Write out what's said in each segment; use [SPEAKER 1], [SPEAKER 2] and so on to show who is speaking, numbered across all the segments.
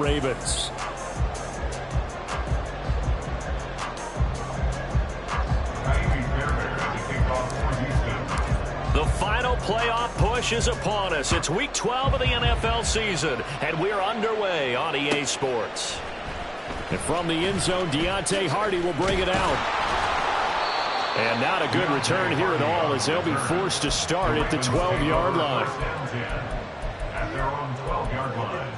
[SPEAKER 1] Ravens. The final playoff push is upon us. It's Week 12 of the NFL season, and we're underway on EA Sports. And from the end zone, Deontay Hardy will bring it out. And not a good return here at all, as they'll be forced to start at the 12-yard line.
[SPEAKER 2] At their own 12-yard line.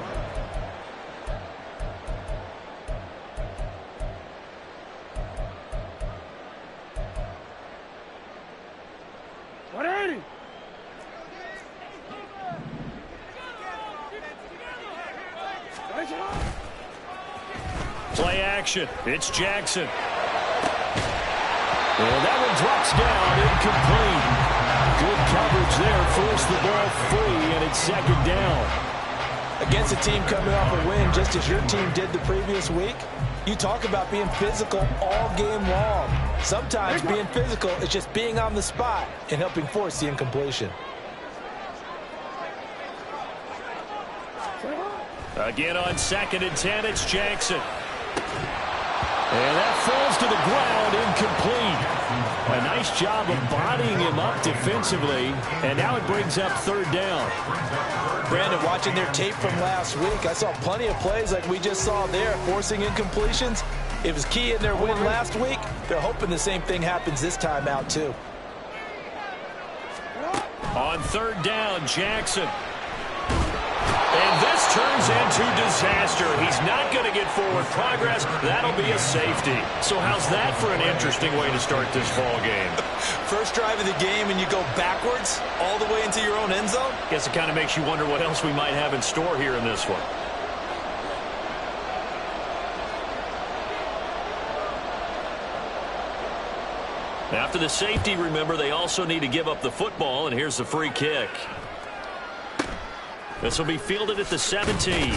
[SPEAKER 1] Play action. It's Jackson. And that one drops down, incomplete. Good coverage there. Forced the ball free, and it's second down.
[SPEAKER 3] Against a team coming off a win, just as your team did the previous week, you talk about being physical all game long. Sometimes being physical is just being on the spot and helping force the incompletion.
[SPEAKER 1] Again on 2nd and 10, it's Jackson. And that falls to the ground, incomplete. A nice job of bodying him up defensively, and now it brings up 3rd down.
[SPEAKER 3] Brandon, watching their tape from last week, I saw plenty of plays like we just saw there, forcing incompletions. It was key in their win last week. They're hoping the same thing happens this time out, too.
[SPEAKER 1] On 3rd down, Jackson. And this turns into disaster. He's not going to get forward progress. That'll be a safety. So how's that for an interesting way to start this ball game?
[SPEAKER 3] First drive of the game and you go backwards all the way into your own end zone?
[SPEAKER 1] Guess it kind of makes you wonder what else we might have in store here in this one. After the safety, remember, they also need to give up the football, and here's the free kick. This will be fielded at the 17.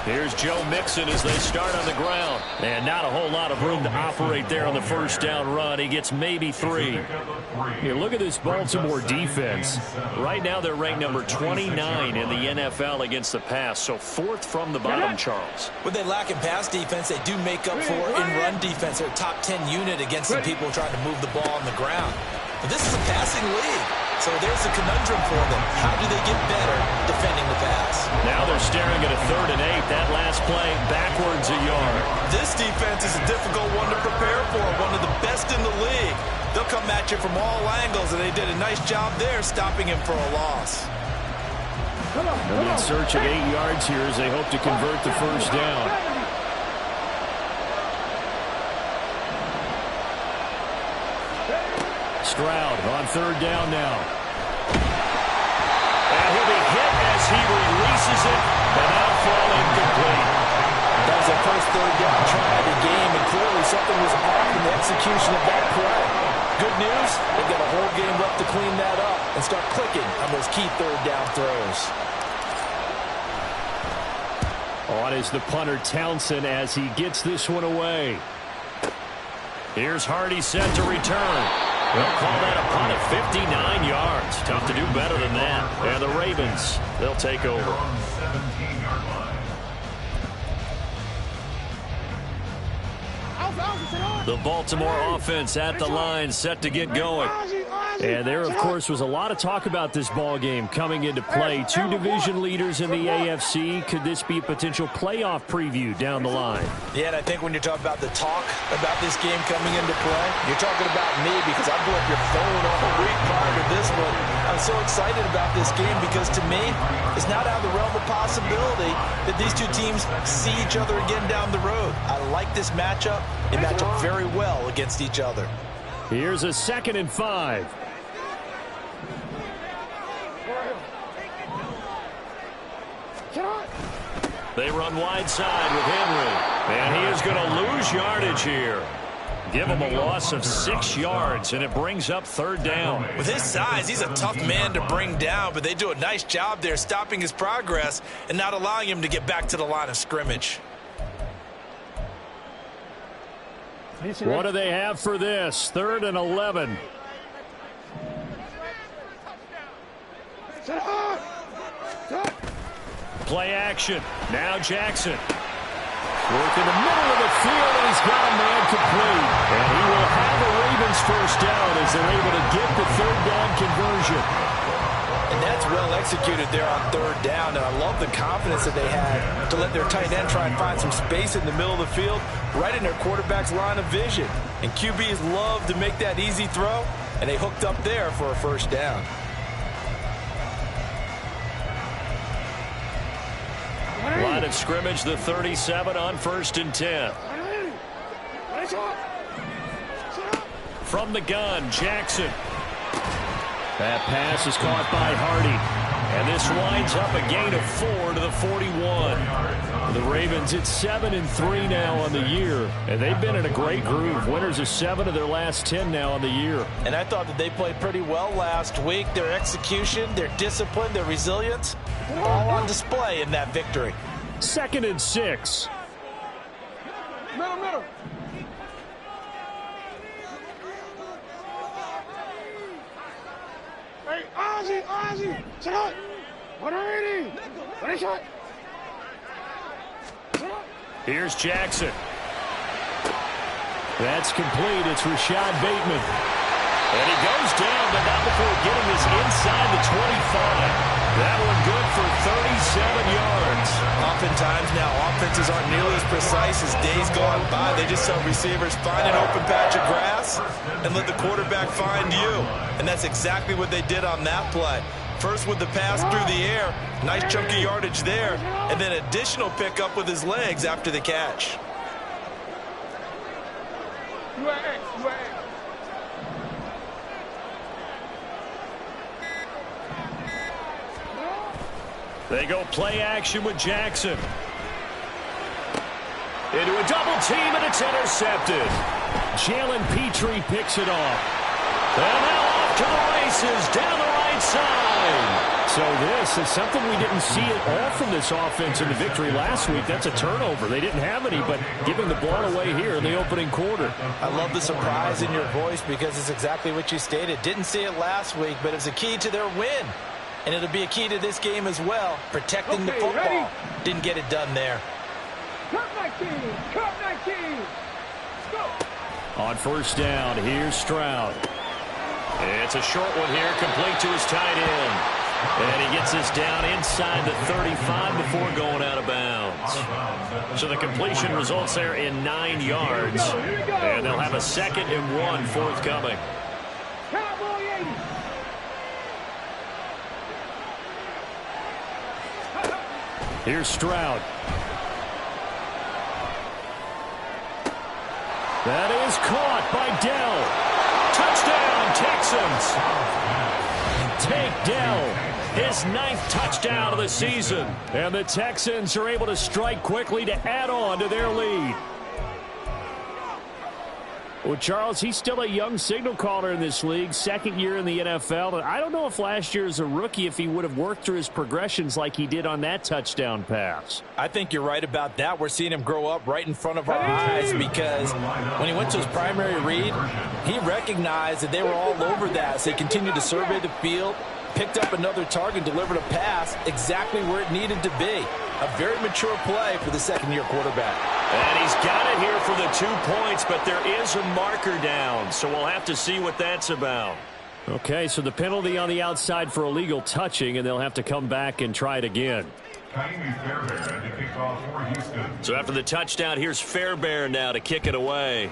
[SPEAKER 1] Here's Joe Mixon as they start on the ground. And not a whole lot of room to operate there on the first down run. He gets maybe 3. Here, look at this Baltimore defense. Right now they're ranked number 29 in the NFL against the pass. So 4th from the bottom, Charles.
[SPEAKER 3] What they lack in pass defense, they do make up for in run defense. They're a top 10 unit against some people trying to move the ball on the ground. But this is a passing league. So there's a conundrum for them. How do they get better defending the pass?
[SPEAKER 1] Now they're staring at a 3rd and 8. That last play, backwards a yard.
[SPEAKER 3] This defense is a difficult one to prepare for. One of the best in the league. They'll come at you from all angles, and they did a nice job there stopping him for a loss.
[SPEAKER 1] They'll be in search of 8 yards here as they hope to convert the first down. Stroud on 3rd down now. And he'll be hit as he releases it, and that'll fall incomplete.
[SPEAKER 3] That was their first 3rd down try of the game, and clearly something was off in the execution of that play. Good news, they've got a whole game left to clean that up and start clicking on those key 3rd down throws.
[SPEAKER 1] On is the punter Townsend as he gets this one away. Here's Hardy set to return. They'll call that a punt of 59 yards. Tough to do better than that. And the Ravens, they'll take over. The Baltimore offense at the line, set to get going. And there, of course, was a lot of talk about this ball game coming into play. 2 division leaders in the AFC. Could this be a potential playoff preview down the line?
[SPEAKER 3] Yeah, and I think when you're talking about the talk about this game coming into play, you're talking about me because I blew up your phone all week prior to this one. I'm so excited about this game because, to me, it's not out of the realm of possibility that these two teams see each other again down the road. I like this matchup. They match up very well against each other.
[SPEAKER 1] Here's a 2nd and 5. They run wide side with Henry. And he is going to lose yardage here. give him a loss of 6 yards, and it brings up 3rd down.
[SPEAKER 3] With his size, he's a tough man to bring down, but they do a nice job there stopping his progress and not allowing him to get back to the line of scrimmage.
[SPEAKER 1] What do they have for this? 3rd and 11. Play action. Now Jackson. Work in the middle of the field, and he's got a man complete. And he will have the Ravens first down as they're able to get the 3rd down conversion.
[SPEAKER 3] And that's well executed there on 3rd down. And I love the confidence that they had to let their tight end try and find some space in the middle of the field, right in their quarterback's line of vision. And QBs love to make that easy throw, and they hooked up there for a first down.
[SPEAKER 1] Line of scrimmage, the 37 on 1st and 10. From the gun, Jackson. That pass is caught by Hardy. And this winds up a gain of 4 to the 41. The Ravens, it's 7-3 now on the year. And they've been in a great groove. Winners of 7 of their last 10 now on the year.
[SPEAKER 3] And I thought that they played pretty well last week. Their execution, their discipline, their resilience, all on display in that victory.
[SPEAKER 1] 2nd and 6.
[SPEAKER 4] Middle. Hey, Ozzy, sit up. What are you doing? What is it?
[SPEAKER 1] Here's Jackson. That's complete. It's Rashad Bateman. And he goes down, but not before getting this inside the 25. That one good for 37 yards.
[SPEAKER 3] Oftentimes now, offenses aren't nearly as precise as days gone by. They just tell receivers, find an open patch of grass and let the quarterback find you. And that's exactly what they did on that play. First with the pass through the air, nice chunky yardage there, and then additional pickup with his legs after the catch.
[SPEAKER 1] They go play action with Jackson. Into a double team, and it's intercepted. Jalen Petrie picks it off. And now off to the races down the right side. So this is something we didn't see at all from this offense in the victory last week. That's a turnover. They didn't have any, but giving the ball away here in the opening quarter.
[SPEAKER 3] I love the surprise in your voice because it's exactly what you stated. Didn't see it last week, but it's a key to their win. And it'll be a key to this game as well, protecting the football.
[SPEAKER 4] Ready?
[SPEAKER 3] Didn't get it done there.
[SPEAKER 4] Cut 19. Go.
[SPEAKER 1] On 1st down, here's Stroud. It's a short one here, complete to his tight end. And he gets this down inside the 35 before going out of bounds. So the completion results there in 9 yards. And they'll have a 2nd and 1 forthcoming.
[SPEAKER 4] Cowboy 80.
[SPEAKER 1] Here's Stroud. That is caught by Dell. Touchdown, Texans. Take Dell, his 9th touchdown of the season. And the Texans are able to strike quickly to add on to their lead. Well, Charles, he's still a young signal caller in this league, 2nd year in the NFL. And I don't know if last year as a rookie, if he would have worked through his progressions like he did on that touchdown pass.
[SPEAKER 3] I think you're right about that. We're seeing him grow up right in front of our eyes because when he went to his primary read, he recognized that they were all over that. So he continued to survey the field, picked up another target, delivered a pass exactly where it needed to be. A very mature play for the 2nd-year quarterback.
[SPEAKER 1] And he's got it here for the 2 points, but there is a marker down, so we'll have to see what that's about. Okay, so the penalty on the outside for illegal touching, and they'll have to come back and try it again. So after the touchdown, here's Fairbairn now to kick it away.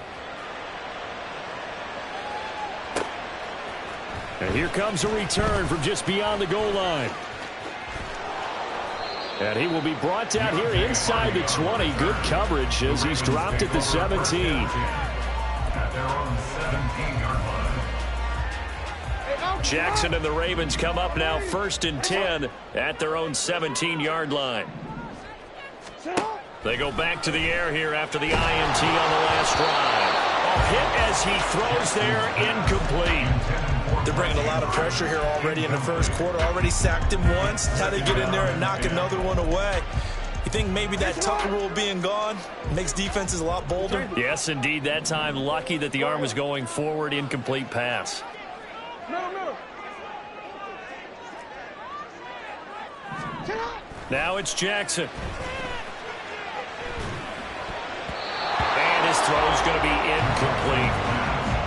[SPEAKER 1] And here comes a return from just beyond the goal line. And he will be brought down here inside the 20. Good coverage as he's dropped at the 17. Jackson and the Ravens come up now 1st and 10 at their own 17-yard line. They go back to the air here after the INT on the last drive. hit as he throws there, incomplete.
[SPEAKER 3] They're bringing a lot of pressure here already in the first quarter. Already sacked him once. How they get in there and knock another one away? You think maybe that Tucker rule being gone makes defenses a lot bolder?
[SPEAKER 1] Yes, indeed. That time, lucky that the arm was going forward. Incomplete pass. Now it's Jackson. And his throw is going to be incomplete.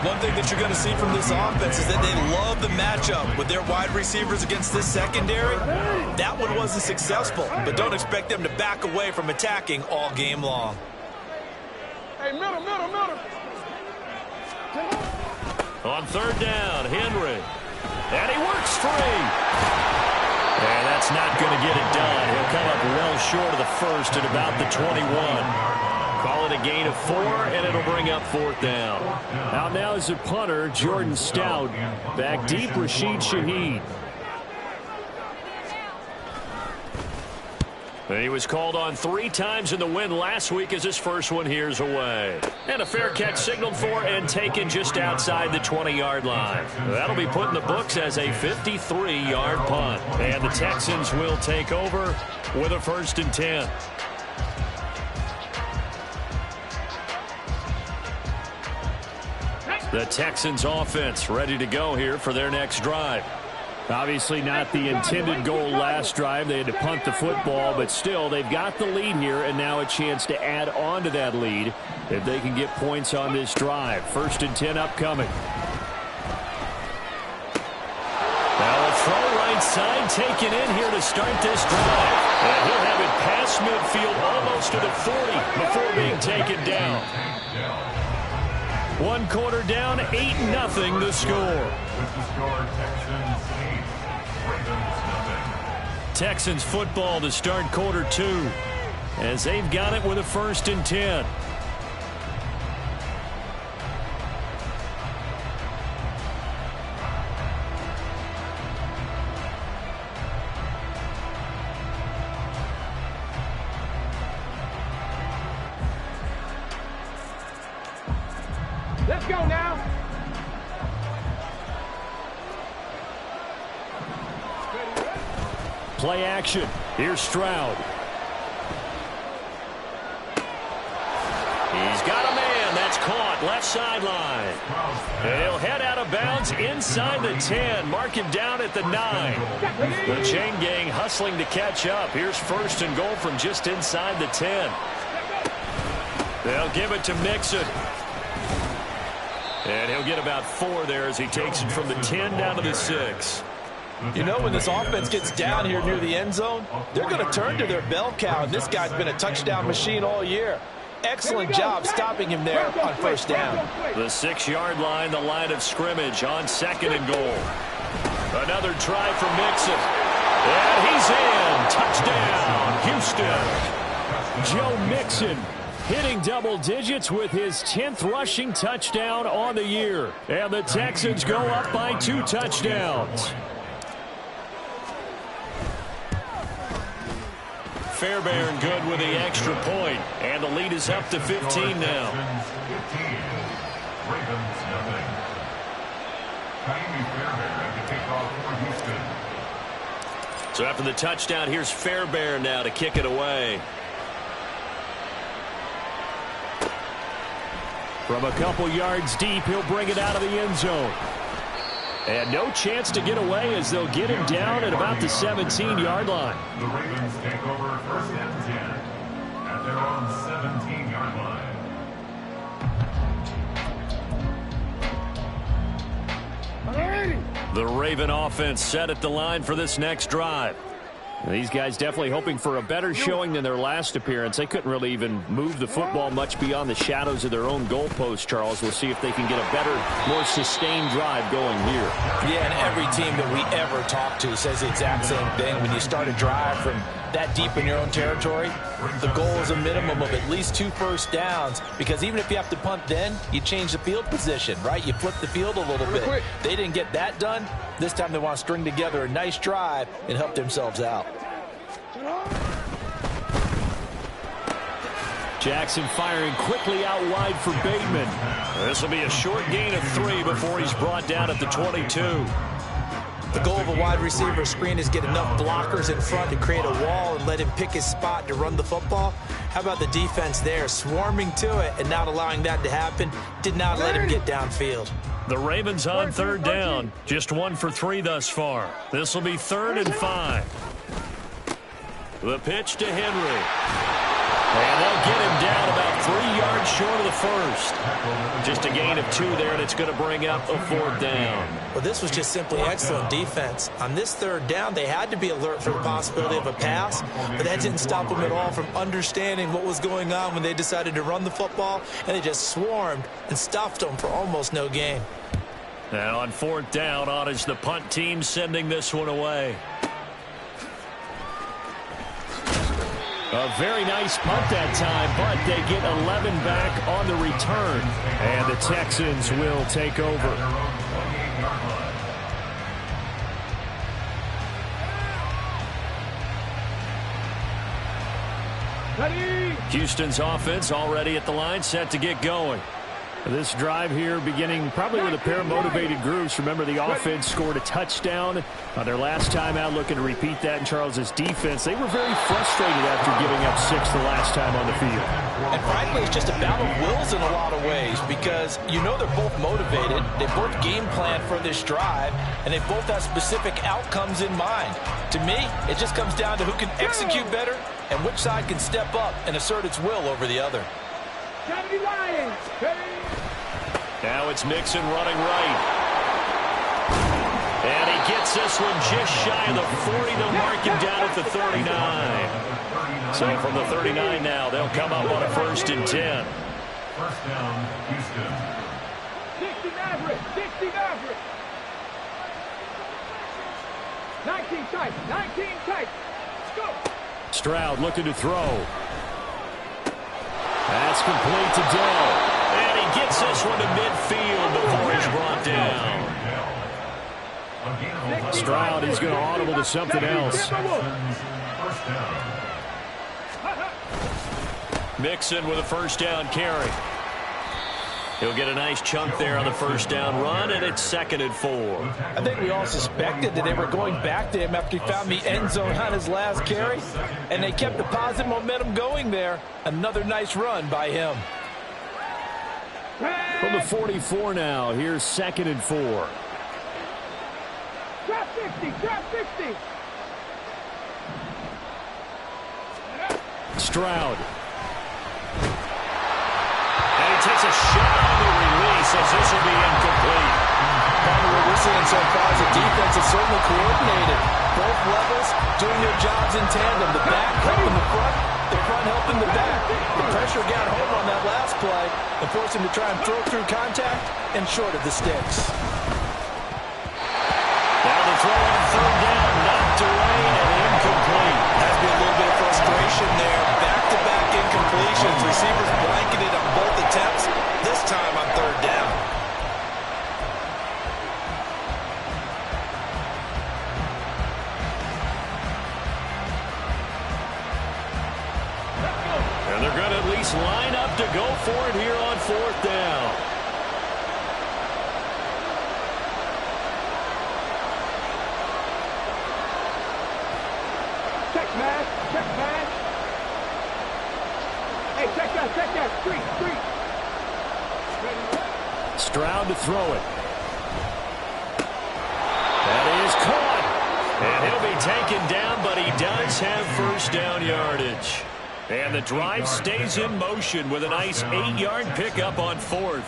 [SPEAKER 3] One thing that you're going to see from this offense is that they love the matchup with their wide receivers against this secondary. That one wasn't successful, but don't expect them to back away from attacking all game long.
[SPEAKER 4] Hey, middle.
[SPEAKER 1] On third down, Henry. And he works free. And that's not going to get it done. He'll come up well short of the first at about the 21. Call it a gain of 4, and it'll bring up fourth down. Out now is a punter, Jordan Stout. Back deep, Rashid Shaheed. And he was called on 3 times in the win last week as his first one here's away. And a fair catch signaled for and taken just outside the 20-yard line. That'll be put in the books as a 53-yard punt. And the Texans will take over with a 1st and 10. The Texans offense ready to go here for their next drive. Obviously not the intended goal last drive. They had to punt the football, but still they've got the lead here and now a chance to add on to that lead if they can get points on this drive. 1st and 10 upcoming. Now a throw right side taken in here to start this drive. And he'll have it past midfield almost to the 40 before being taken down. 1 quarter down, 8-0 the score. Texans football to start quarter 2 as they've got it with a 1st and 10.
[SPEAKER 4] Let's go now.
[SPEAKER 1] Play action. Here's Stroud. He's got a man. That's caught. Left sideline. And he'll head out of bounds inside the 10. Mark him down at the 9. The chain gang hustling to catch up. Here's 1st and goal from just inside the 10. They'll give it to Mixon. And he'll get about 4 there as he takes it from the 10 down to the 6.
[SPEAKER 3] You know, when this offense gets down here near the end zone, they're going to turn to their bell cow, and this guy's been a touchdown machine all year. Excellent job stopping him there on 1st down.
[SPEAKER 1] The 6-yard line, the line of scrimmage on 2nd and goal. Another try from Mixon. And he's in. Touchdown, Houston. Joe Mixon hitting double digits with his 10th rushing touchdown on the year. And the Texans go up by 2 touchdowns. Fairbairn good with the extra point, and the lead is up to 15 now. So after the touchdown, here's Fairbairn now to kick it away. From a couple yards deep, he'll bring it out of the end zone. And no chance to get away as they'll get him down at about the 17-yard line.
[SPEAKER 2] The Ravens take over 1st and 10 at their own 17-yard line.
[SPEAKER 1] The Raven offense set at the line for this next drive. These guys definitely hoping for a better showing than their last appearance. They couldn't really even move the football much beyond the shadows of their own goalpost, Charles. We'll see if they can get a better, more sustained drive going here.
[SPEAKER 3] Yeah, and every team that we ever talk to says the exact same thing. When you start a drive from that deep in your own territory, the goal is a minimum of at least 2 first downs, because even if you have to punt then, you change the field position, right? You flip the field a little bit. They didn't get that done. This time they want to string together a nice drive and help themselves out.
[SPEAKER 1] Jackson firing quickly out wide for Bateman. This will be a short gain of 3 before he's brought down at the 22.
[SPEAKER 3] The goal of a wide receiver screen is get enough blockers in front to create a wall and let him pick his spot to run the football. How about the defense there, swarming to it and not allowing that to happen? Did not let him get downfield.
[SPEAKER 1] The Ravens on 3rd down. Just 1 for 3 thus far. This will be 3rd and 5. The pitch to Henry. And they'll get him down about 3 yards short of the first. Just a gain of 2 there, and it's going to bring up a 4th down.
[SPEAKER 3] Well, this was just simply excellent defense. On this 3rd down, they had to be alert for the possibility of a pass, but that didn't stop them at all from understanding what was going on when they decided to run the football, and they just swarmed and stuffed them for almost no gain.
[SPEAKER 1] And on 4th down, on is the punt team sending this one away. A very nice punt that time, but they get 11 back on the return. And the Texans will take over. Houston's offense already at the line, set to get going. This drive here beginning probably with a pair of motivated groups. Remember, the offense scored a touchdown on their last time out, looking to repeat that in Charles's defense. They were very frustrated after giving up 6 the last time on the field.
[SPEAKER 3] And frankly, it's just a battle of wills in a lot of ways because you know they're both motivated. They both game plan for this drive, and they both have specific outcomes in mind. To me, it just comes down to who can execute better and which side can step up and assert its will over the other.
[SPEAKER 1] Now it's Mixon running right. And he gets this one just shy of the 40. They'll mark him down at the 39. So from the 39 now, they'll come up on a 1st and 10.
[SPEAKER 2] 1st down, Houston.
[SPEAKER 4] 60 average, 60 average. 19 tight, 19 tight. Let's go.
[SPEAKER 1] Stroud looking to throw. That's complete to Dell. And he gets this one to midfield before he's brought down. Stroud is going to audible to something else. Mixon with a 1st down carry. He'll get a nice chunk there on the 1st down run, and it's 2nd and 4.
[SPEAKER 3] I think we all suspected that they were going back to him after he found the end zone on his last carry, and they kept the positive momentum going there. Another nice run by him.
[SPEAKER 1] From the 44 now, here's 2nd and 4.
[SPEAKER 4] Drop 60, drop 60.
[SPEAKER 1] Stroud. And he takes a shot on the release as this will be incomplete.
[SPEAKER 3] What we're seeing so far is the defense is certainly coordinated. Both levels doing their jobs in tandem. The back helping the front helping the back. The pressure got home on that last play and forced him to try and throw through contact and short of the sticks.
[SPEAKER 1] Down the throw on 3rd down, knocked away and incomplete.
[SPEAKER 3] Has been a little bit of frustration there. Back-to-back incompletions. Receivers blanketed on both attempts. This time on 3rd down.
[SPEAKER 1] And they're going to at least line up to go for it here on 4th down.
[SPEAKER 4] Check man. Hey, check that. Street.
[SPEAKER 1] Stroud to throw it. That is caught. And he'll be taken down, but he does have 1st down yardage. And the drive stays in motion with a nice 8-yard pickup on 4th.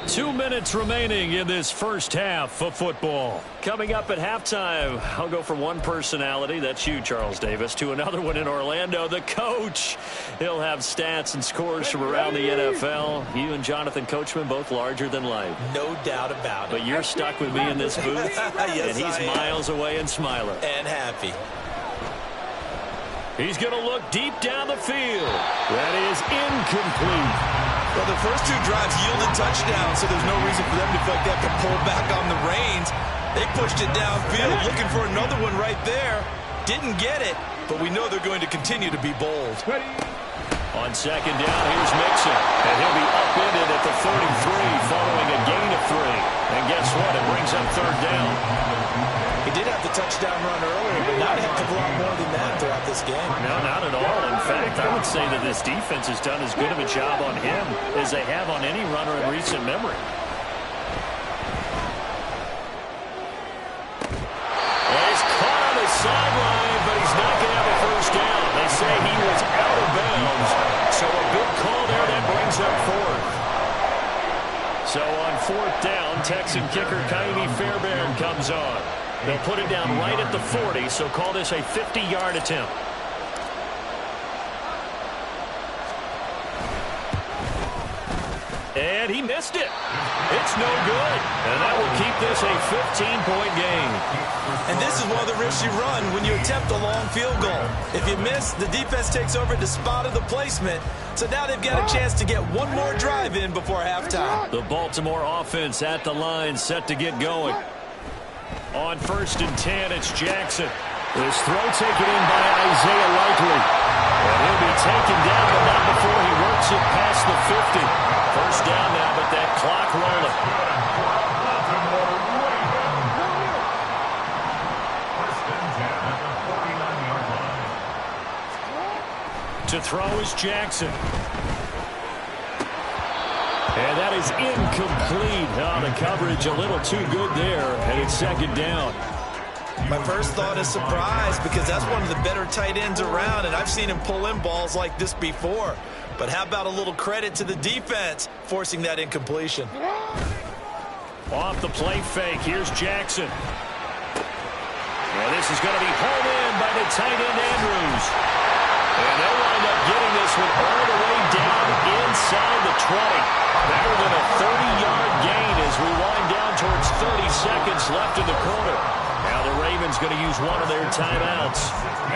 [SPEAKER 1] 2 minutes remaining in this 1st half of football. Coming up at halftime, I'll go from one personality, that's you, Charles Davis, to another one in Orlando, the coach. He'll have stats and scores from around the NFL. You and Jonathan Coachman, both larger than life.
[SPEAKER 3] No doubt about it.
[SPEAKER 1] But you're stuck with me in this booth,
[SPEAKER 3] yes,
[SPEAKER 1] and he's miles away and smiling.
[SPEAKER 3] And happy.
[SPEAKER 1] He's going to look deep down the field. That is incomplete.
[SPEAKER 3] Well, the first 2 drives yielded touchdowns, so there's no reason for them to feel like they have to pull back on the reins. They pushed it downfield, looking for another one right there. Didn't get it, but we know they're going to continue to be bold.
[SPEAKER 1] On second down, here's Mixon. And he'll be upended at the 33 following a gain of 3. And guess what? It brings up third down.
[SPEAKER 3] He did have the touchdown run earlier, but not a heck of a lot more than that throughout this game.
[SPEAKER 1] No, not at all. In fact, I would say that this defense has done as good of a job on him as they have on any runner in recent memory. Sideline, but he's not going to have a first down. They say he was out of bounds, so a big call there that brings up fourth. So on fourth down, Texan kicker Kaimi Fairbairn comes on. They'll put it down right at the 40, so call this a 50-yard attempt. And he missed it. It's no good. And that will keep this a 15-point game.
[SPEAKER 3] And this is one of the risks you run when you attempt a long field goal. If you miss, the defense takes over the spot of the placement. So now they've got a chance to get one more drive in before halftime.
[SPEAKER 1] The Baltimore offense at the line, set to get going. On 1st and 10, it's Jackson. This throw taken in by Isaiah Likely. And he'll be taken down, but not before he works it past the 50. First down now, but that clock rolling. To throw is Jackson. And that is incomplete. Oh, the coverage a little too good there, and it's second down.
[SPEAKER 3] My first thought is surprise because that's one of the better tight ends around, and I've seen him pull in balls like this before. But how about a little credit to the defense forcing that incompletion?
[SPEAKER 1] Off the play fake, here's Jackson. Well, this is going to be hauled in by the tight end Andrews. And they'll wind up getting this one all the way down inside the 20. Better than a 30-yard gain as we wind down towards 30 seconds left in the quarter. Now the Ravens going to use one of their timeouts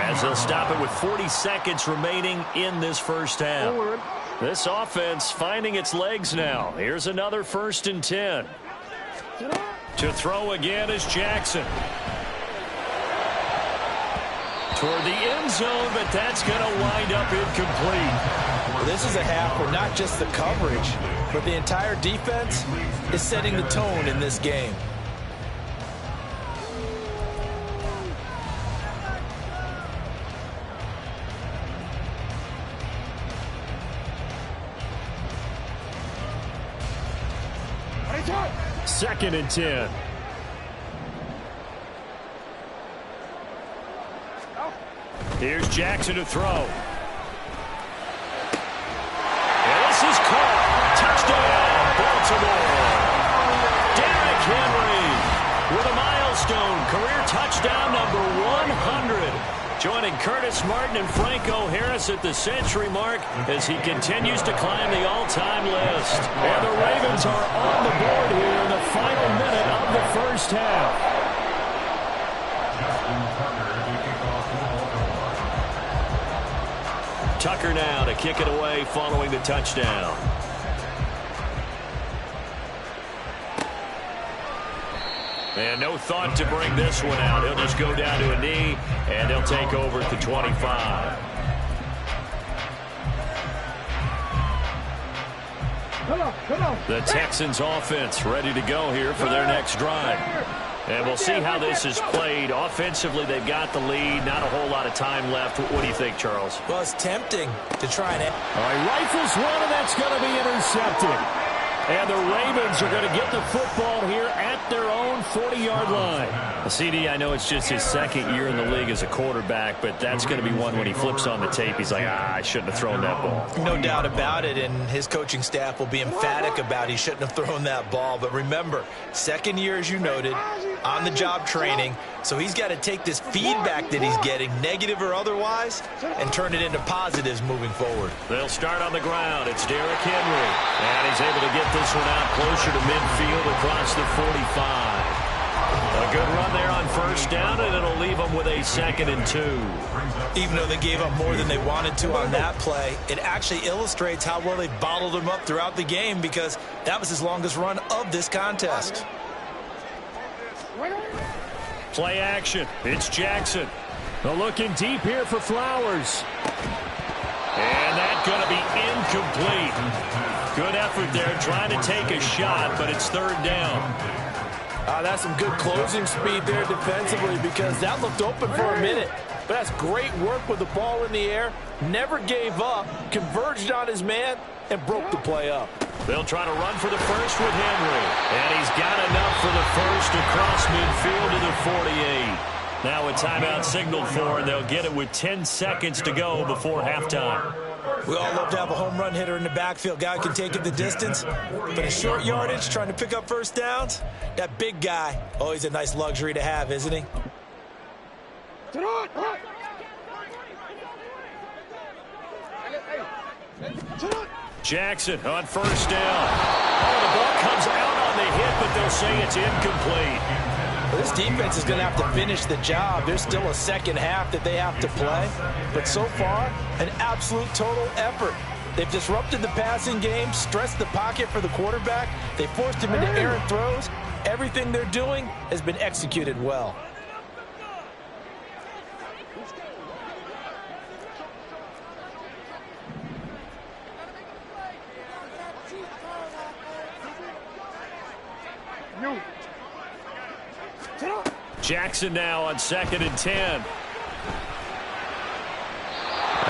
[SPEAKER 1] as they'll stop it with 40 seconds remaining in this first half. This offense finding its legs now. Here's another 1st and 10. To throw again is Jackson. Toward the end zone, but that's going to wind up incomplete.
[SPEAKER 3] Well, this is a half where not just the coverage, but the entire defense is setting the tone in this game.
[SPEAKER 1] Second and 10. Here's Jackson to throw. And this is caught. Touchdown, Baltimore. Derrick Henry with a milestone career touchdown number 100. Joining Curtis Martin and Franco Harris at the century mark as he continues to climb the all-time list. And the Ravens are on the board here in the final minute of the first half. Tucker now to kick it away following the touchdown. And no thought to bring this one out. He'll just go down to a knee, and they'll take over at the 25. The Texans offense ready to go here for their next drive. And we'll see how this is played. Offensively, they've got the lead. Not a whole lot of time left. What do you think, Charles?
[SPEAKER 3] Well, it's tempting to try and...
[SPEAKER 1] All right, rifles one, and that's going to be intercepted. And the Ravens are going to get the football here at their own 40-yard line. CD, I know it's just his second year in the league as a quarterback, but that's going to be one when he flips on the tape. He's like, I shouldn't have thrown that ball.
[SPEAKER 3] No doubt about it, and his coaching staff will be emphatic about he shouldn't have thrown that ball. But remember, second year, as you noted, on-the-job training, so he's got to take this feedback that he's getting, negative or otherwise, and turn it into positives moving forward.
[SPEAKER 1] They'll start on the ground. It's Derrick Henry, and he's able to get this one out closer to midfield across the 45. A good run there on first down, and it'll leave them with a 2nd and 2.
[SPEAKER 3] Even though they gave up more than they wanted to on that play, it actually illustrates how well they bottled him up throughout the game because that was his longest run of this contest.
[SPEAKER 1] Play action. It's Jackson. They're looking deep here for Flowers. And that going to be incomplete. Good effort there trying to take a shot, but it's third down.
[SPEAKER 3] That's some good closing speed there defensively because that looked open for a minute. But that's great work with the ball in the air. Never gave up, converged on his man, and broke the play up.
[SPEAKER 1] They'll try to run for the first with Henry. And he's got enough for the first across midfield to the 48. Now a timeout signaled for, and they'll get it with 10 seconds to go before halftime.
[SPEAKER 3] We all love to have a home run hitter in the backfield. Guy who can take it the distance. But in short yardage, trying to pick up first downs, that big guy, always a nice luxury to have, isn't he?
[SPEAKER 1] Jackson on first down. Oh, the ball comes out on the hit, but they'll say it's incomplete.
[SPEAKER 3] Well, this defense is going to have to finish the job. There's still a second half that they have to play. But so far, an absolute total effort. They've disrupted the passing game, stressed the pocket for the quarterback. They forced him into errant throws. Everything they're doing has been executed well.
[SPEAKER 1] Jackson now on 2nd and 10. And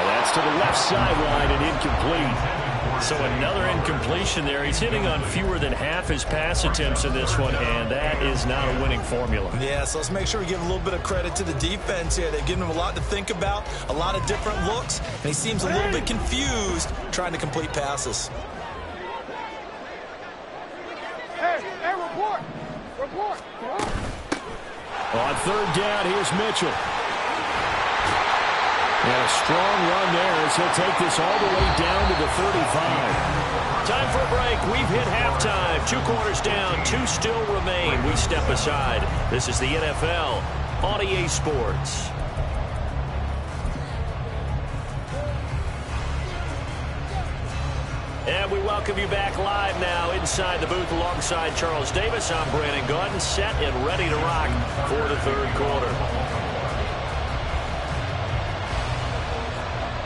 [SPEAKER 1] that's to the left sideline and incomplete. So another incompletion there. He's hitting on fewer than half his pass attempts in this one, and that is not a winning formula.
[SPEAKER 3] Yeah, so let's make sure we give a little bit of credit to the defense here. They've given him a lot to think about, a lot of different looks, and he seems a little bit confused trying to complete passes.
[SPEAKER 4] Hey, report.
[SPEAKER 1] On third down, here's Mitchell. And a strong run there as he'll take this all the way down to the 35. Time for a break. We've hit halftime. 2 quarters down, 2 still remain. We step aside. This is the NFL on EA Sports. And we welcome you back live now inside the booth alongside Charles Davis. I'm Brandon Gaudin, set and ready to rock for the third quarter.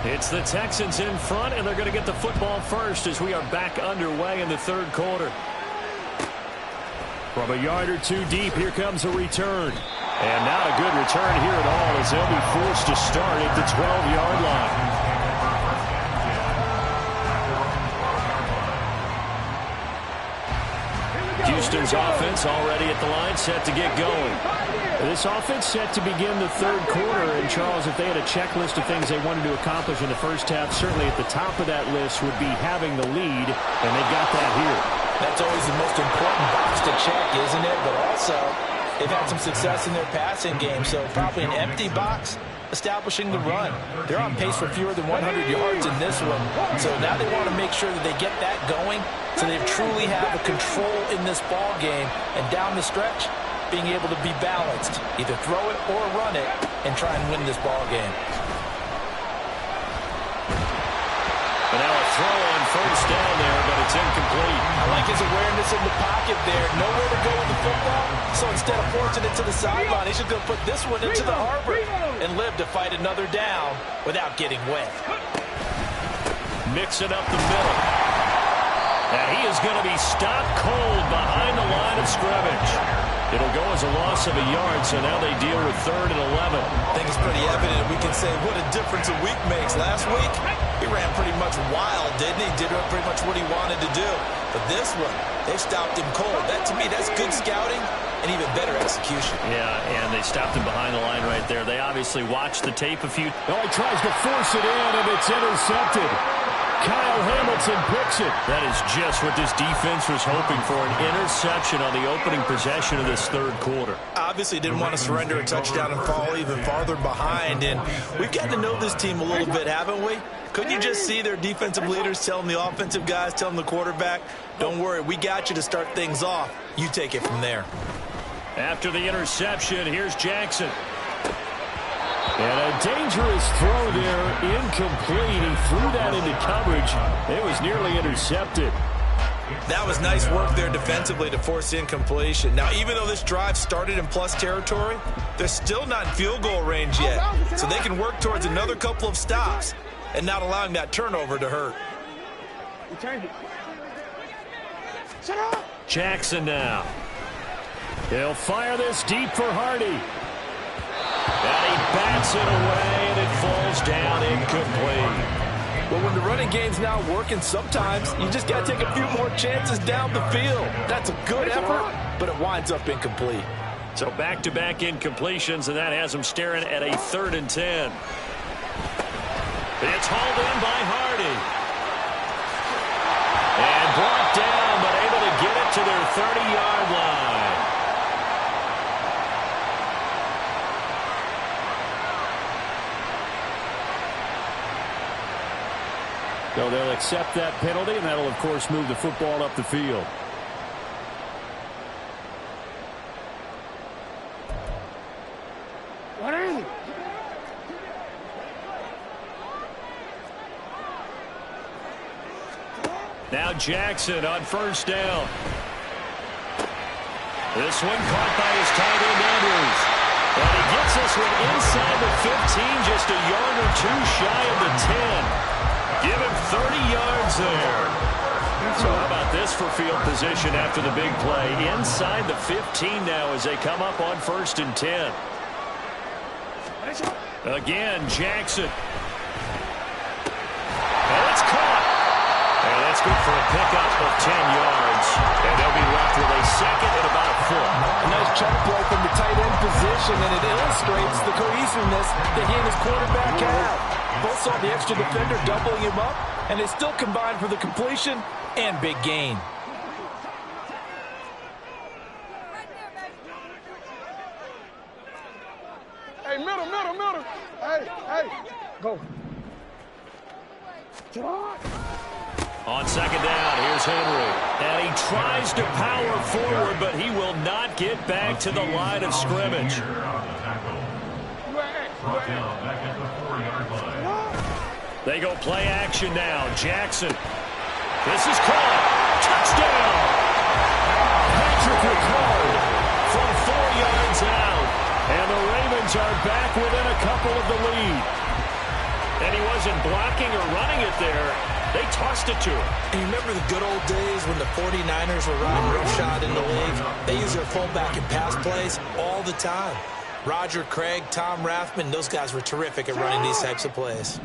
[SPEAKER 1] It's the Texans in front, and they're going to get the football first as we are back underway in the third quarter. From a yard or two deep, here comes a return. And not a good return here at all as they'll be forced to start at the 12-yard line. Houston's offense already at the line, set to get going. This offense set to begin the third quarter. And, Charles, if they had a checklist of things they wanted to accomplish in the first half, certainly at the top of that list would be having the lead, and they got that here. That's always the most important box to check, isn't it? But also, they've had some success in their passing game, so probably an empty box establishing the run. They're on pace for fewer than 100 yards in this one, so now they want to make sure that they get that going so they truly have a control in this ball game, and down the stretch, being able to be balanced, either throw it or run it, and try and win this ball game. But now a throw on first down there, but it's incomplete. I like his awareness in the pocket there. Nowhere to go with the football, so instead of forcing it to the sideline, he's just going to put this one into the harbor and live to fight another down without getting wet. Mix it up the middle. And he is going to be stopped cold behind the line of scrimmage. It'll go as a loss of a yard, so now they deal with 3rd and 11. I think it's pretty evident we can say what a difference a week makes. Last week, he ran pretty much wild, didn't he? Did pretty much what he wanted to do. But this one, they've stopped him cold. That, to me, that's good scouting and even better execution. Yeah, and they stopped him behind the line right there. They obviously watched the tape a few. Oh, he tries to force it in, and it's intercepted. Kyle Hamilton picks it. That is just what this defense was hoping for, an interception on the opening possession of this third quarter. Obviously didn't want to surrender a touchdown and fall even farther behind, and we've gotten to know this team a little bit, haven't we? Couldn't you just see their defensive leaders telling the offensive guys, telling the quarterback, don't worry, we got you to start things off. You take it from there. After the interception, here's Jackson. And a dangerous throw there, incomplete. He threw that into coverage. It was nearly intercepted. That was nice work there defensively to force incompletion. Now, even though this drive started in plus territory, they're still not in field goal range yet. So they can work towards another couple of stops.
[SPEAKER 3] and not allowing that turnover to hurt.
[SPEAKER 1] Jackson now. He'll fire this deep for Hardy. And he bats it away, and it falls down incomplete.
[SPEAKER 3] Well, when the running game's not working, sometimes you just got to take a few more chances down the field. That's a good effort, but it winds up incomplete.
[SPEAKER 1] So back-to-back incompletions, and that has him staring at a 3rd and 10. It's hauled in by Hardy. And brought down, but able to get it to their 30-yard line. So they'll accept that penalty, and that'll, of course, move the football up the field. Now Jackson on 1st down. This one caught by his tight end Andrews. And he gets this one inside the 15, just a yard or 2 shy of the 10. Give him 30 yards there. So how about this for field position after the big play? Inside the 15 now as they come up on 1st and 10. Again, Jackson. And it's caught. And that's good for a pickup of 10 yards. And they'll be left with a 2nd and about a foot.
[SPEAKER 3] A nice chunk play from the tight end position, and it illustrates the cohesiveness that he and his quarterback have. Both saw the extra defender doubling him up, and they still combined for the completion and big gain.
[SPEAKER 4] Hey, middle. Hey, go.
[SPEAKER 1] On 2nd down, here's Henry. And he tries to power forward, but he will not get back to the line of scrimmage. They go play action now. Jackson. This is caught. Touchdown! Patrick Ricard from 4 yards out. And the Ravens are back within a couple of the lead. And he wasn't blocking or running it there. They tossed it to him.
[SPEAKER 3] And you remember the good old days when the 49ers were running roughshod in the league? They use their fullback and pass plays all the time. Roger Craig, Tom Rathman, those guys were terrific at running these types of plays.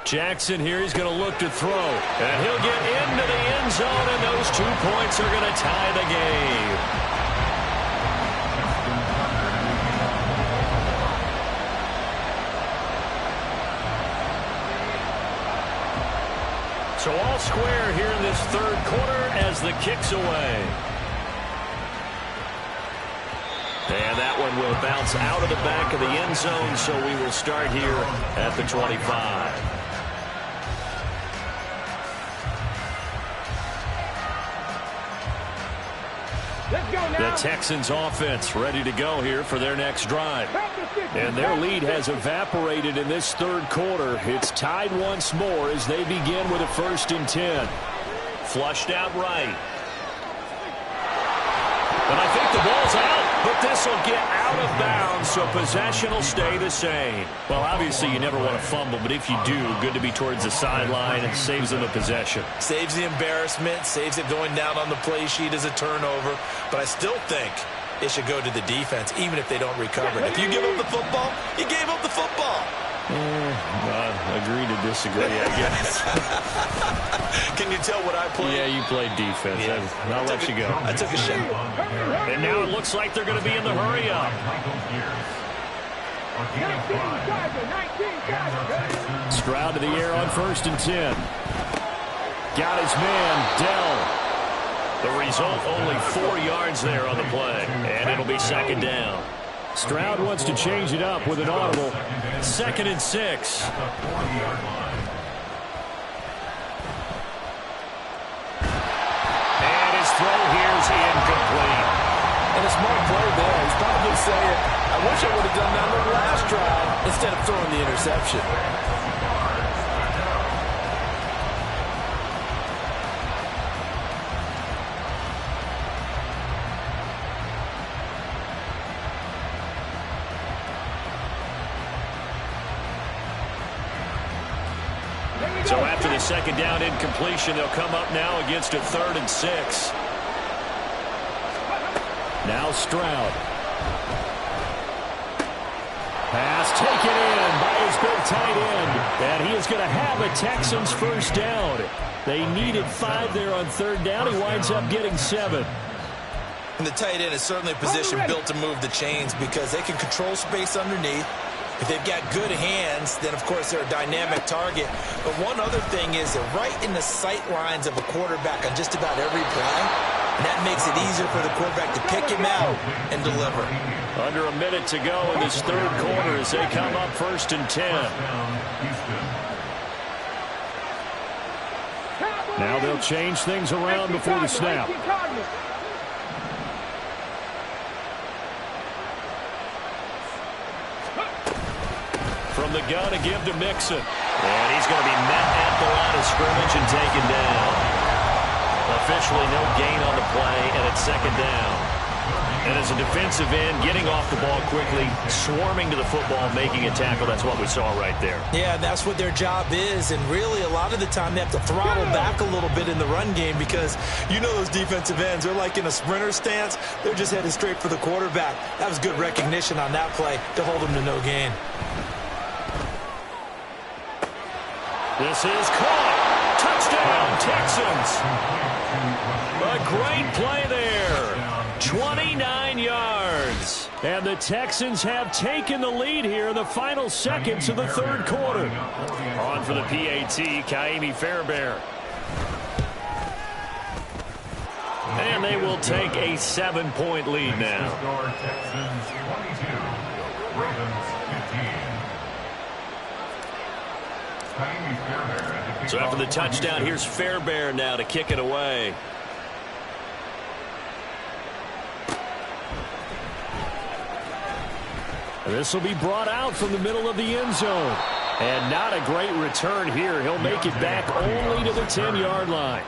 [SPEAKER 1] Jackson here, he's going to look to throw. And he'll get into the end zone, and those 2 points are going to tie the game. So all square here in this 3rd quarter as the kick's away. And that one will bounce out of the back of the end zone, so we will start here at the 25. The Texans offense ready to go here for their next drive. And their lead has evaporated in this 3rd quarter. It's tied once more as they begin with a 1st and 10. Flushed out right. And I think the ball's out, but this will get out of bounds, so possession will stay the same. Well, obviously you never want to fumble, but if you do, good to be towards the sideline. It saves them the possession.
[SPEAKER 3] Saves the embarrassment, saves it going down on the play sheet as a turnover. But I still think it should go to the defense, even if they don't recover it. If you give up the football, you gave up the football.
[SPEAKER 1] Agree to disagree, I guess.
[SPEAKER 3] Can you tell what I played?
[SPEAKER 1] Yeah, you played defense.
[SPEAKER 3] Yeah.
[SPEAKER 1] I'll let you go.
[SPEAKER 3] I took a shot.
[SPEAKER 1] And now it looks like they're going to be in the hurry-up. Stroud to the air on 1st and 10. Got his man, Dell. The result, only 4 yards there on the play. And it'll be 2nd down. Stroud wants to change it up with an audible. 2nd and 6. And his throw here's incomplete.
[SPEAKER 3] And a smart play there. He's probably saying, I wish I would have done that on the last drive instead of throwing the interception.
[SPEAKER 1] So after the second down incompletion, they'll come up now against a 3rd and 6. Now Stroud. Pass taken in by his big tight end. And he is going to have a Texans first down. They needed 5 there on 3rd down. He winds up getting 7.
[SPEAKER 3] And the tight end is certainly a position built to move the chains because they can control space underneath. If they've got good hands, then, of course, they're a dynamic target. But one other thing is they're right in the sight lines of a quarterback on just about every play. And that makes it easier for the quarterback to pick him out and deliver.
[SPEAKER 1] Under a minute to go in this 3rd quarter as they come up 1st and 10. Now they'll change things around before the snap. From the gun to give to Mixon. And he's going to be met at the line of scrimmage and taken down. Officially no gain on the play, and it's 2nd down. And as a defensive end, getting off the ball quickly, swarming to the football, making a tackle, that's what we saw right there.
[SPEAKER 3] Yeah, that's what their job is. And really, a lot of the time, they have to throttle back a little bit in the run game because you know those defensive ends, they're like in a sprinter stance. They're just headed straight for the quarterback. That was good recognition on that play to hold them to no gain.
[SPEAKER 1] This is caught. Touchdown, Texans. A great play there. 29 yards. And the Texans have taken the lead here in the final seconds of the 3rd quarter. On for the PAT, Kaimi Fairbairn. And they will take a 7-point lead now.
[SPEAKER 2] Texans 22, Ravens 15.
[SPEAKER 1] So after the touchdown, here's Fairbairn now to kick it away. This will be brought out from the middle of the end zone. And not a great return here. He'll make it back only to the 10-yard line.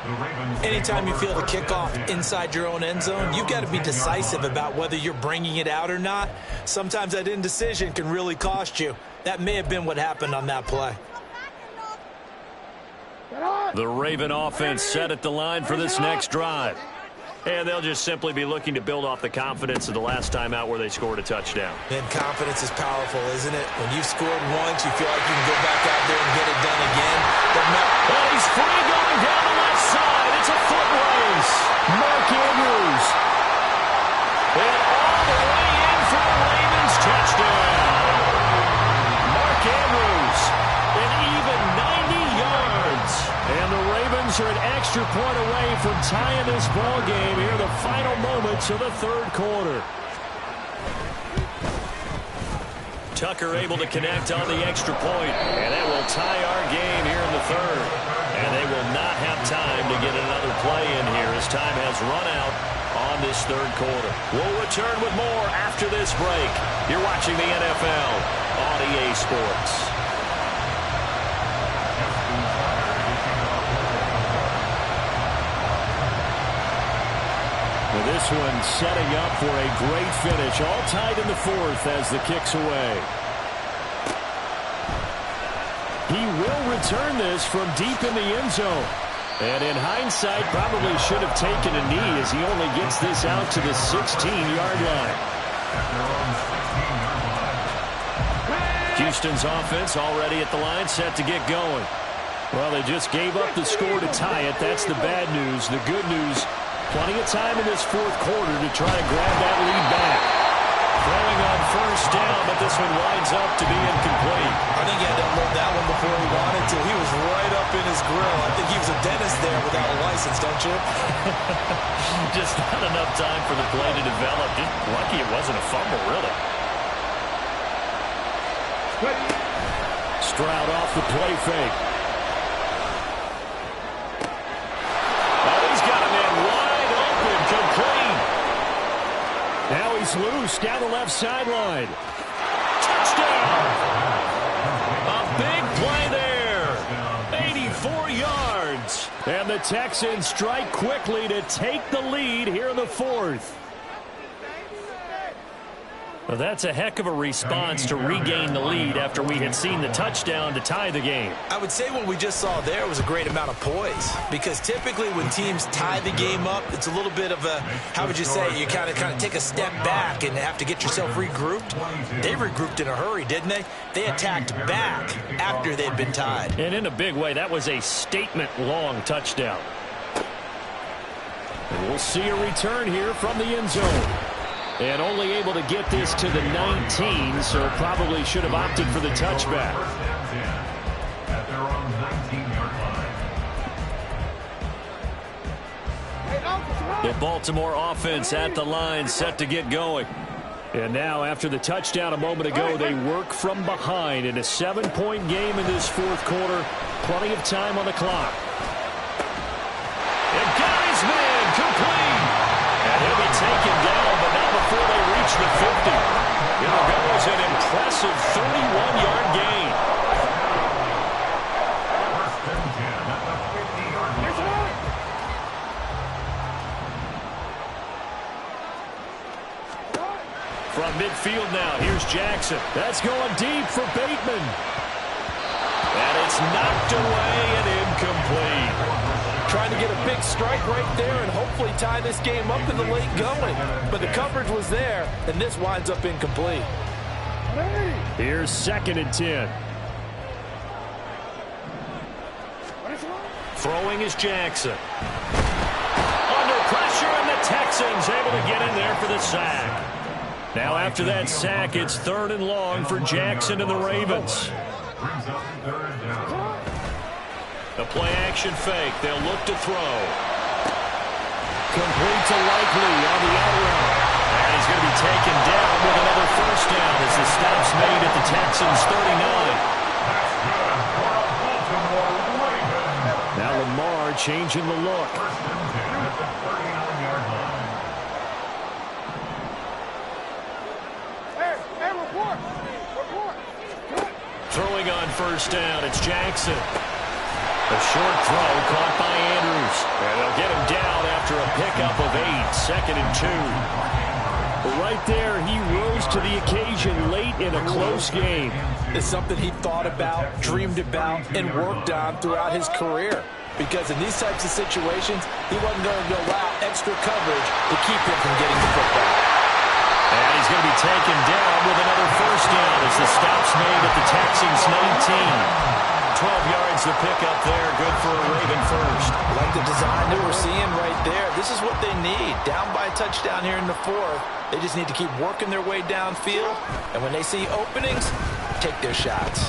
[SPEAKER 3] Anytime you feel the kickoff inside your own end zone, you've got to be decisive about whether you're bringing it out or not. Sometimes that indecision can really cost you. That may have been what happened on that play.
[SPEAKER 1] The Raven offense set at the line for this next drive. And they'll just simply be looking to build off the confidence of the last time out where they scored a touchdown.
[SPEAKER 3] And confidence is powerful, isn't it? When you've scored once, you feel like you can go back out there and get it done again.
[SPEAKER 1] But he's free going down the left side. It's a foot race. Mark Andrews. And all the way in for the Ravens touchdown. Mark Andrews. An even 90 yards. And the Ravens are an extra point away from tying this ball game here in the final moments of the 3rd quarter. Tucker able to connect on the extra point, and that will tie our game here in the 3rd. And they will not have time to get another play in here as time has run out on this 3rd quarter. We'll return with more after this break. You're watching the NFL on EA Sports. This one setting up for a great finish. All tied in the 4th as the kick's away. He will return this from deep in the end zone. And in hindsight, probably should have taken a knee as he only gets this out to the 16-yard line. Houston's offense already at the line, set to get going. Well, they just gave up the score to tie it. That's the bad news. The good news, plenty of time in this 4th quarter to try to grab that lead back. Throwing on 1st down, but this one winds up to be incomplete.
[SPEAKER 3] I think he had to unload that one before he wanted to. He was right up in his grill. I think he was a dentist there without a license, don't you?
[SPEAKER 1] Just not enough time for the play to develop. Just lucky it wasn't a fumble, really. Stroud off the play fake. Now he's loose down the left sideline. Touchdown! A big play there. 84 yards. And the Texans strike quickly to take the lead here in the 4th. Well, that's a heck of a response to regain the lead after we had seen the touchdown to tie the game.
[SPEAKER 3] I would say what we just saw there was a great amount of poise, because typically when teams tie the game up, it's a little bit of a, how would you say, you kind of take a step back and have to get yourself regrouped. They regrouped in a hurry, didn't they? They attacked back after they'd been tied.
[SPEAKER 1] And in a big way, that was a statement-long touchdown. And we'll see a return here from the end zone. And only able to get this to the 19, so probably should have opted for the touchback.
[SPEAKER 2] At their own 19-yard line.
[SPEAKER 1] The Baltimore offense at the line, set to get going. And now, after the touchdown a moment ago, they work from behind in a 7-point game in this fourth quarter. Plenty of time on the clock. And got his man complete. And he'll be taken down, but not before they reach the 50. It'll go as an impressive 31-yard gain.
[SPEAKER 2] First and 10 at the 50-yard line.
[SPEAKER 1] From midfield now, here's Jackson. That's going deep for Bateman. And it's knocked away and incomplete.
[SPEAKER 5] Trying to get a big strike right there and hopefully tie this game up in the late going. But the coverage was there, and this winds up incomplete.
[SPEAKER 1] Here's 2nd and 10. Throwing is Jackson. Under pressure, and the Texans able to get in there for the sack. Now after that sack, it's 3rd and long for Jackson and the Ravens.
[SPEAKER 2] Brings up 3rd down.
[SPEAKER 1] The play action fake. They'll look to throw. Complete to Likely on the out route. And he's going to be taken down with another first down as the stop's made at the Texans' 39.
[SPEAKER 2] That's good for a Baltimore Raven.
[SPEAKER 1] Now Lamar changing the look.
[SPEAKER 2] First and 10 at the 39-yard line.
[SPEAKER 4] Hey, report.
[SPEAKER 1] Throwing on first down, it's Jackson. A short throw caught by Andrews. And they'll get him down after a pickup of 8, 2nd and 2. But right there, he rose to the occasion late in a close game.
[SPEAKER 5] It's something he thought about, dreamed about, and worked on throughout his career. Because in these types of situations, he wasn't going to allow extra coverage to keep him from getting the football.
[SPEAKER 1] And he's going to be taken down with another first down as the stop's made at the Texans' 19. 12 yards to pick up there. Good for a Raven first.
[SPEAKER 5] Like the design that we're seeing right there. This is what they need. Down by a touchdown here in the 4th. They just need to keep working their way downfield. And when they see openings, take their shots.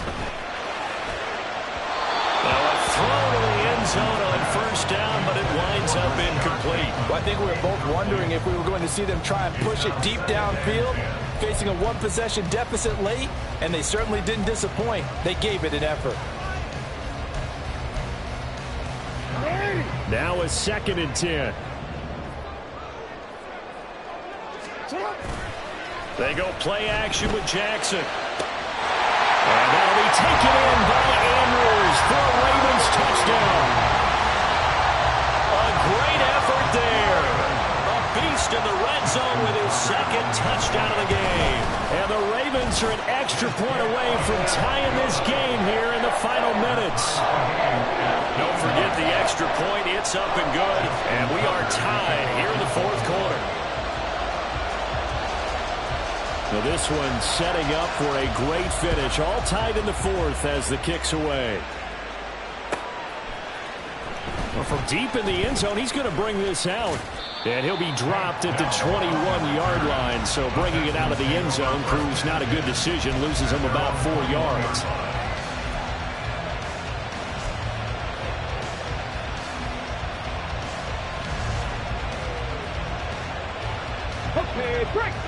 [SPEAKER 1] Now a throw to the end zone on first down, but it winds up incomplete.
[SPEAKER 5] Well, I think we were both wondering if we were going to see them try and push it deep downfield, facing a one-possession deficit late, and they certainly didn't disappoint. They gave it an effort.
[SPEAKER 1] Now a 2nd and 10. They go play action with Jackson. And that'll be taken in by Andrews for a Ravens touchdown. A great effort there. A beast in the red zone with his 2nd touchdown of the game. And the Ravens are an extra point away from tying this game here in the final minutes. Don't forget the extra point. It's up and good. And we are tied here in the 4th quarter. So this one setting up for a great finish. All tied in the 4th as the kick's away. Well, from deep in the end zone, he's going to bring this out. And he'll be dropped at the 21-yard line. So bringing it out of the end zone proves not a good decision. Loses him about 4 yards.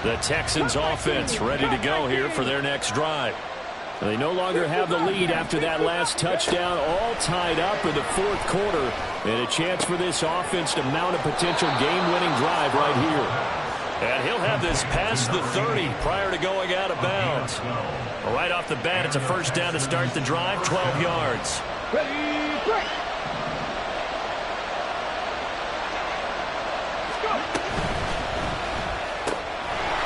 [SPEAKER 1] The Texans offense ready to go here for their next drive. They no longer have the lead after that last touchdown, all tied up in the 4th quarter. And a chance for this offense to mount a potential game-winning drive right here. And he'll have this past the 30 prior to going out of bounds. Right off the bat, it's a first down to start the drive, 12 yards.
[SPEAKER 4] Ready, break.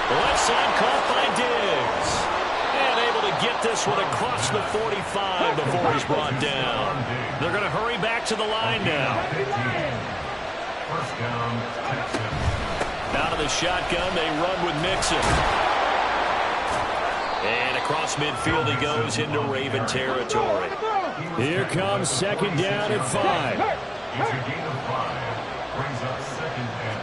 [SPEAKER 1] Left side caught by get this one across the 45 before he's brought down. They're going to hurry back to the line now.
[SPEAKER 2] First down, Texans.
[SPEAKER 1] Out of the shotgun, they run with Mixon. And across midfield he goes into Raven territory.
[SPEAKER 6] Here comes second down and 5.
[SPEAKER 2] It's a gain of 5. Brings up second and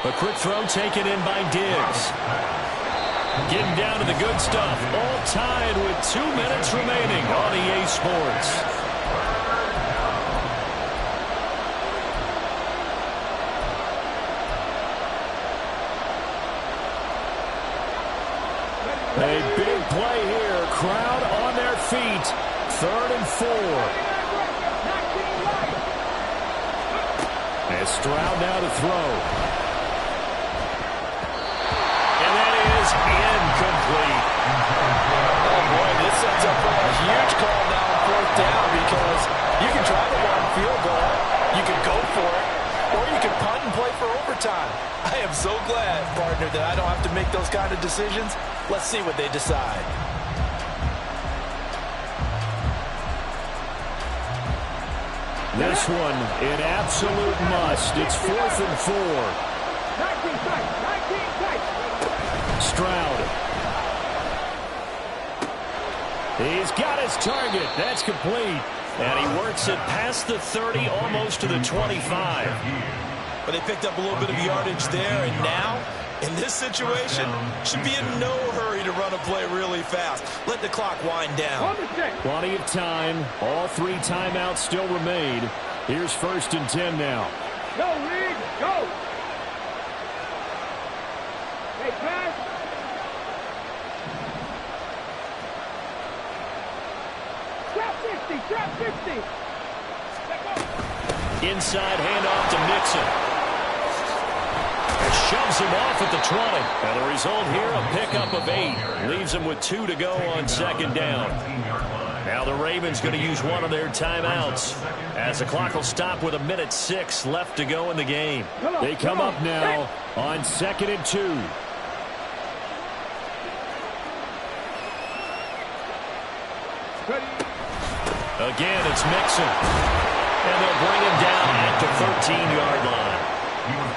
[SPEAKER 2] 5.
[SPEAKER 1] A quick throw taken in by Diggs. Getting down to the good stuff. All tied with 2 minutes remaining on EA Sports.
[SPEAKER 6] A big play here. Crowd on their feet. 3rd and 4. And Stroud now to throw.
[SPEAKER 1] And that is incomplete.
[SPEAKER 5] Oh, boy, this sets up for a huge call now on 4th down because you can try the long field goal, you can go for it, or you can punt and play for overtime. I am so glad, partner, that I don't have to make those kind of decisions. Let's see what they decide.
[SPEAKER 6] This one, an absolute must. It's 4th and 4.
[SPEAKER 4] 19 tight.
[SPEAKER 6] Stroud. He's got his target. That's complete.
[SPEAKER 1] And he works it past the 30, almost to the 25.
[SPEAKER 3] But they picked up a little bit of yardage there, and now, in this situation, should be in no hurry to run a play really fast. Let the clock wind down.
[SPEAKER 6] Plenty of time. All 3 timeouts still remain. Here's 1st and 10 now.
[SPEAKER 4] Go, Reed, go. Hey, pass. Trap 50.
[SPEAKER 1] Inside handoff to Mixon. Shoves him off at the 20. And the result here, a pickup of 8. Leaves him with 2 to go on 2nd down. Now the Ravens going to use one of their timeouts as the clock will stop with 1:06 left to go in the game.
[SPEAKER 6] They come up now on 2nd and 2.
[SPEAKER 1] Again, it's Mixon. And they'll bring him down at the 13-yard line.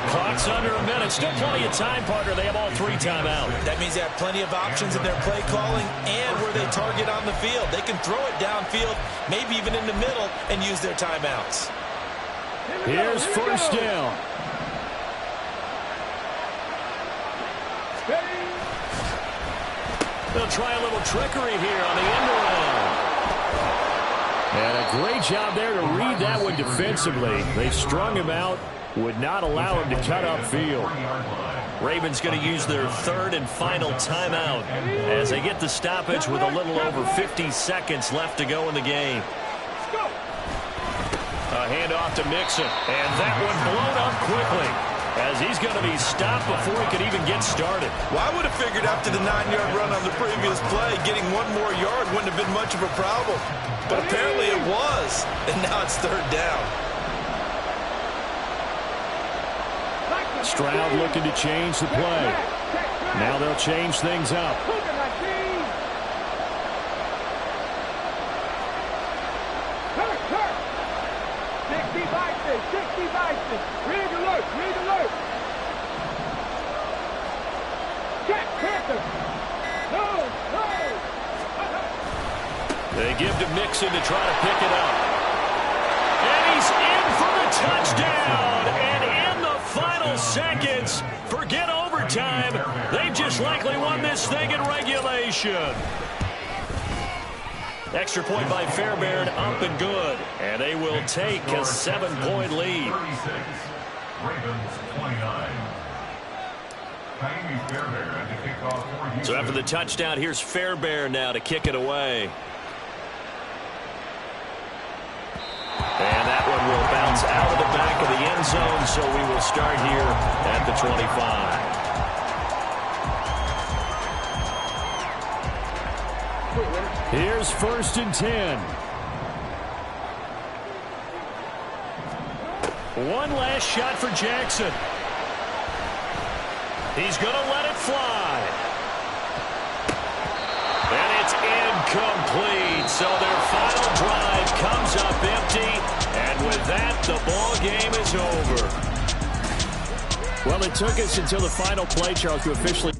[SPEAKER 1] Clock's under a minute. Still plenty of time, partner. They have all 3 timeouts.
[SPEAKER 3] That means they have plenty of options in their play calling and where they target on the field. They can throw it downfield, maybe even in the middle, and use their timeouts.
[SPEAKER 6] Here's 1st down.
[SPEAKER 1] They'll try a little trickery here on the end around.
[SPEAKER 6] And a great job there to read that one defensively. They strung him out, would not allow him to cut upfield.
[SPEAKER 1] Ravens going to use their 3rd and final timeout as they get the stoppage with a little over 50 seconds left to go in the game. A handoff to Mixon, and that one blown up quickly as he's going to be stopped before he could even get started.
[SPEAKER 3] Well, I would have figured after the 9-yard run on the previous play, getting 1 more yard wouldn't have been much of a problem. But apparently it was, and now it's 3rd down.
[SPEAKER 6] Stroud looking to change the play. Now they'll change things up.
[SPEAKER 4] 60 Bison. Read alert. Check, Panther. No.
[SPEAKER 1] They give to Mixon to try to pick it up. And he's in for the touchdown. And in the final seconds, forget overtime. They've just likely won this thing in regulation. Extra point by Fairbairn, up and good. And they will take a 7-point lead.
[SPEAKER 2] 36, Ravens 29. Fairbairn to kick off for Houston.
[SPEAKER 1] So after the touchdown, here's Fairbairn now to kick it away. And that one will bounce out of the back of the end zone, so we will start here at the 25.
[SPEAKER 6] Here's 1st and 10.
[SPEAKER 1] One last shot for Jackson. He's going to let it fly. it's incomplete. So their final drive comes up empty. And with that, the ball game is over.
[SPEAKER 6] Well, it took us until the final play, Charles, to officially